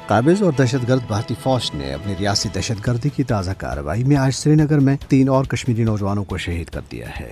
काबिज और दहशतगर्द भारतीय फौज ने अपनी रियासती दहशतगर्दी की ताज़ा कार्रवाई में आज श्रीनगर में 3 और कश्मीरी नौजवानों को शहीद कर दिया है।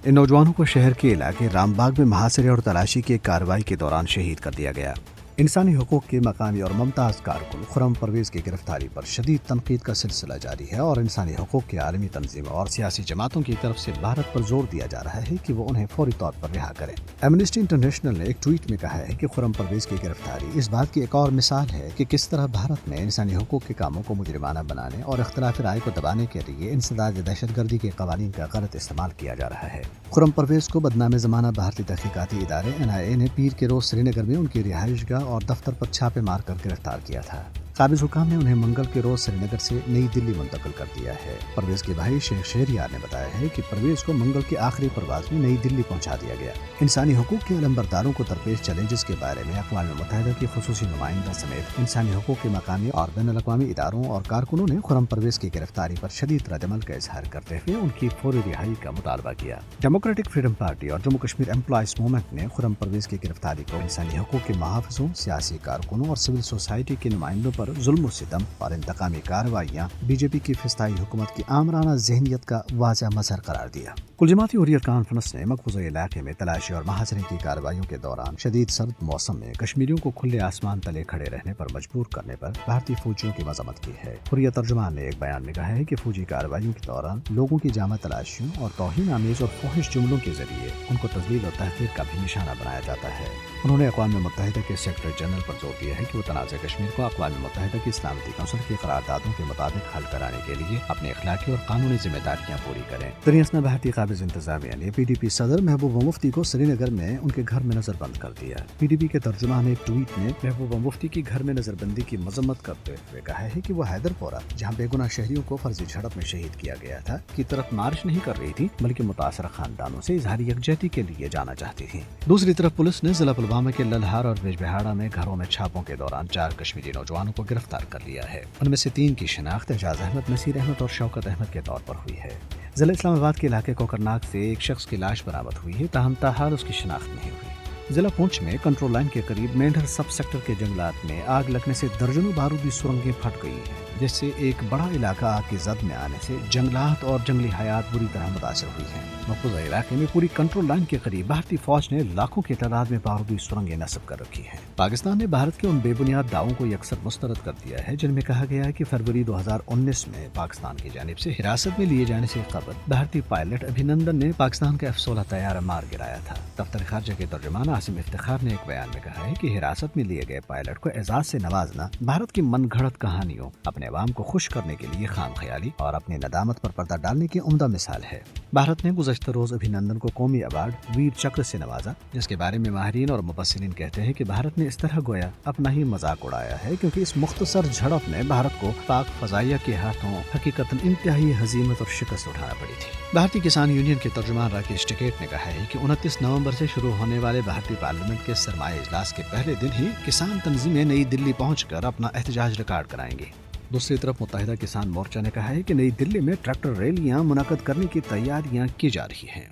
इन नौजवानों को शहर के इलाके रामबाग में मुहासरे और तलाशी की एक कार्रवाई के दौरान शहीद कर दिया गया। इंसानी हकूक़ के मकामी और मुमताज़ कारकुन खुर्रम परवेज़ की गिरफ्तारी पर शदीद तनकीद का सिलसिला जारी है और इंसानी हकूक़ की आलमी तंजीमों और सियासी जमातों की तरफ से भारत पर जोर दिया जा रहा है कि वो उन्हें फौरी तौर पर रिहा करें। एमनेस्टी इंटरनेशनल ने एक ट्वीट में कहा है कि खुर्रम परवेज़ की गिरफ्तारी इस बात की एक और मिसाल है कि किस तरह भारत में इंसानी हकूक़ के कामों को मुजरिमाना बनाने और इख्तिलाफ राय को दबाने के लिए इंसदाद दहशतगर्दी के कवानीन का गलत इस्तेमाल किया जा रहा है। खुर्रम परवेज़ को बदनाम ज़माना भारतीय तहकीकाती इदारे NIA ने पीर के रोज़ श्रीनगर में उनकी रिहाइशगाह और दफ्तर पर छापे मारकर गिरफ्तार किया था। काबिज हुकाम ने उन्हें मंगल के रोज श्रीनगर से नई दिल्ली मुंतकिल कर दिया है। परवेज के भाई शेख शहरियार ने बताया है कि परवेज को मंगल की आखिरी परवाज में नई दिल्ली पहुंचा दिया गया। इंसानी हकूक के अलंबरदारों को दरपेश चैलेंजेस के बारे में अक़वाम मुत्तहिदा की खुसूसी नुमाइंदा समेत इंसानी हकूक के मकामी और बैनुल अक़वामी इदारों और कारकुनों ने खुर्रम परवेज की गिरफ्तारी पर शदीद रद्दअमल का इजहार करते हुए उनकी फौरी रिहाई का मुतालबा किया। डेमोक्रेटिक फ्रीडम पार्टी और जम्मू कश्मीर एम्प्लॉइज मूवमेंट ने खुर्रम परवेज की गिरफ्तारी को इंसानी हकूक के मुहाफ़िज़ों, सियासी कारकुनों और सिविल सोसाइटी के नुमाइंदों पर जुल्म सितम और इंतकामी कार्रवाइयाँ बीजेपी की फिस्ताई हुकूमत की आमराना ज़हनियत का वाज़ह मज़हर करार दिया। कुल जमाती हुर्रियत कॉन्फ्रेंस ने मकबूजा इलाके में तलाशी और मुहासरे की कार्रवाइयों के दौरान शदीद सर्द मौसम में कश्मीरियों को खुले आसमान तले खड़े रहने पर मजबूर करने पर भारतीय फौजियों की मजम्मत की है। हुर्रियत तर्जुमान ने एक बयान में कहा है कि फौजी कार्रवाइयों के दौरान लोगों की जामा तलाशियों और तौहीन आमेज और फौहिश जुमलों के जरिए उनको तज़लील और तहक़ीर का भी निशाना बनाया जाता है। उन्होंने अक़वाम मुत्तहिदा के सेक्रेटरी जनरल पर जोर दिया है कि वो तनाज़ कश्मीर को अक़वाम मुत्तहिदा की सलामती कौंसिल की करारदादों के मुताबिक हल कराने के लिए अपनी अखलाकी और कानूनी जिम्मेदारियाँ पूरी करें। दरियासना भारतीय काबिज इंतज़ामिया ने PDP सदर महबूबा मुफ्ती को श्रीनगर में उनके घर में नजरबंद कर दिया। PDP के तर्जुमान ने एक ट्वीट में महबूबा मुफ्ती की घर में नजरबंदी की मजम्मत करते हुए कहा है कि वो हैदरपोरा, जहाँ बेगुनाह शहरियों को फर्जी झड़प में शहीद किया गया था, की तरफ मार्च नहीं कर रही थी बल्कि मुतासरा खानदानों से इजहारी यकजहती के लिए जाना चाहती थी। दूसरी तरफ पुलिस ने जिला पुलवामा के ललहार और बिजबिहाड़ा में घरों में छापों के दौरान 4 कश्मीरी नौजवानों को गिरफ्तार कर लिया है। उनमें से 3 की शिनाख्त एजाज अहमद, नसीर अहमद और शौकत अहमद के तौर पर हुई है। जिला इस्लामाबाद के इलाके कोकरनाग से एक शख्स की लाश बरामद हुई है, ताहम ताहाल उसकी शिनाख्त नहीं हुई। जिला पुंछ में कंट्रोल लाइन के करीब मेंढर सब सेक्टर के जंगलात में आग लगने से दर्जनों बारूदी सुरंगें फट गई हैं, जिससे एक बड़ा इलाका आग की जद में आने से जंगलात और जंगली हयात बुरी तरह मुतासर हुई है। मकबूजा इलाके में पूरी कंट्रोल लाइन के करीब भारतीय फौज ने लाखों की तादाद में बारूदी सुरंगें नस्ब कर रखी हैं। पाकिस्तान ने भारत के उन बेबुनियाद दावों को यकसर मुस्तरद कर दिया है जिनमें कहा गया है कि फरवरी 2019 में पाकिस्तान की जानिब से हिरासत में लिए जाने से कबल भारतीय पायलट अभिनंदन ने पाकिस्तान का F-16 तैयारा मार गिराया था। दफ्तर खारजा के तर्जुमान आसिम इफ्तिखार ने एक बयान में कहा है कि हिरासत में लिए गए पायलट को एजाज से नवाजना भारत की मनगढ़ंत कहानियों, अपने अवाम को खुश करने के लिए खाम ख्याली और अपनी नदामत पर पर्दा डालने की उम्दा मिसाल है। भारत ने गुज़श्ता रोज अभिनंदन को कौमी अवार्ड वीर चक्र से नवाजा, जिसके बारे में माहिरीन और मुबस्सिरीन कहते हैं कि भारत ने इस तरह गोया अपना ही मजाक उड़ाया है, क्योंकि इस मुख्तसर झड़प में भारत को पाक फजाइया के हाथों हकीकतन इंतहाई हजीमत और शिकस्त उठाना पड़ी थी। भारतीय किसान यूनियन के तर्जुमान राकेश टिकैत ने कहा है कि 29 नवंबर से शुरू होने वाले भारतीय पार्लियामेंट के सरमाए इजलास के पहले दिन ही किसान तंजीमें नई दिल्ली पहुंचकर अपना एहतजाज रिकॉर्ड कराएंगे। दूसरी तरफ मुत्तहिदा किसान मोर्चा ने कहा है कि नई दिल्ली में ट्रैक्टर रैलियां मुनक्कद करने की तैयारियां की जा रही हैं।